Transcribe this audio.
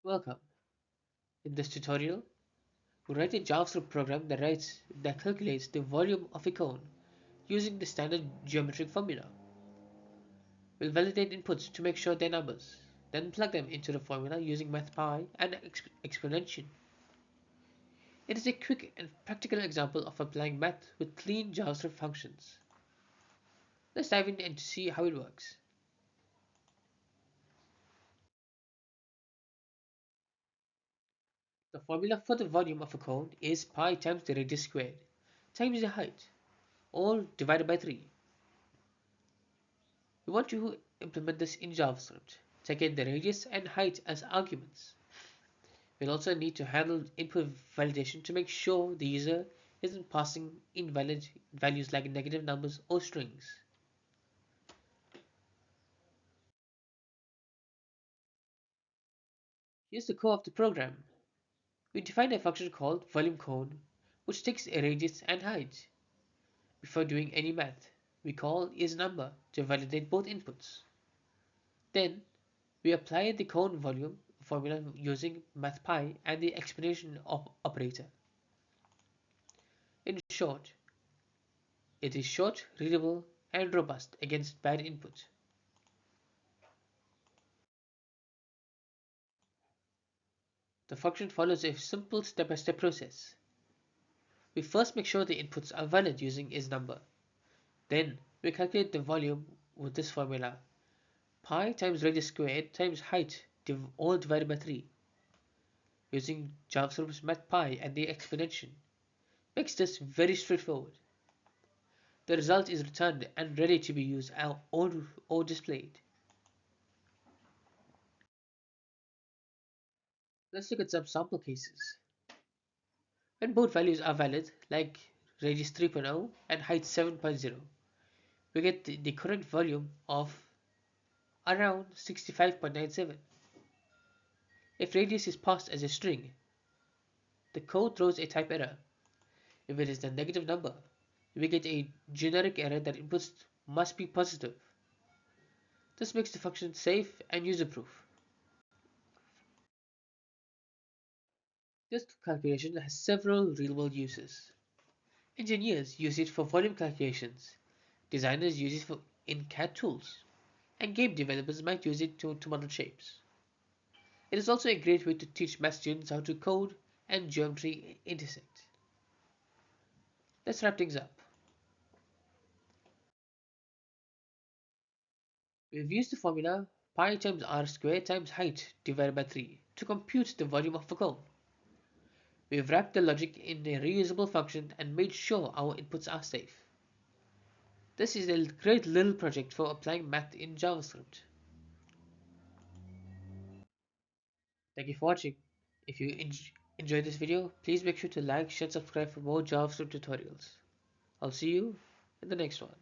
Welcome. In this tutorial, we write a JavaScript program that calculates the volume of a cone using the standard geometric formula. We'll validate inputs to make sure they're numbers, then plug them into the formula using mathpy and exponentiation. It is a quick and practical example of applying math with clean JavaScript functions. Let's dive in and see how it works. The formula for the volume of a cone is pi times the radius squared times the height, all divided by 3. We want to implement this in JavaScript. Take in the radius and height as arguments. We'll also need to handle input validation to make sure the user isn't passing invalid values like negative numbers or strings. Here's the core of the program. We define a function called volume cone, which takes a radius and height. Before doing any math, we call isNumber to validate both inputs. Then, we apply the cone volume formula using mathpy and the exponentiation operator. In short, it is short, readable, and robust against bad input. The function follows a simple step-by-step process. We first make sure the inputs are valid using isNumber. Then, we calculate the volume with this formula. Pi times radius squared times height all divided by 3. Using JavaScript's mathpy and the exponentiation makes this very straightforward. The result is returned and ready to be used or displayed. Let's look at some sample cases. When both values are valid, like radius 3.0 and height 7.0, we get the correct volume of around 65.97. If radius is passed as a string, the code throws a type error. If it is a negative number, we get a generic error that inputs must be positive. This makes the function safe and user-proof. This calculation has several real-world uses. Engineers use it for volume calculations, designers use it in CAD tools, and game developers might use it to model shapes. It is also a great way to teach math students how to code and geometry intersect. Let's wrap things up. We've used the formula pi times r squared times height divided by 3 to compute the volume of a cone. We've wrapped the logic in a reusable function and made sure our inputs are safe. This is a great little project for applying math in JavaScript. Thank you for watching. If you enjoyed this video, please make sure to like, share, and subscribe for more JavaScript tutorials. I'll see you in the next one.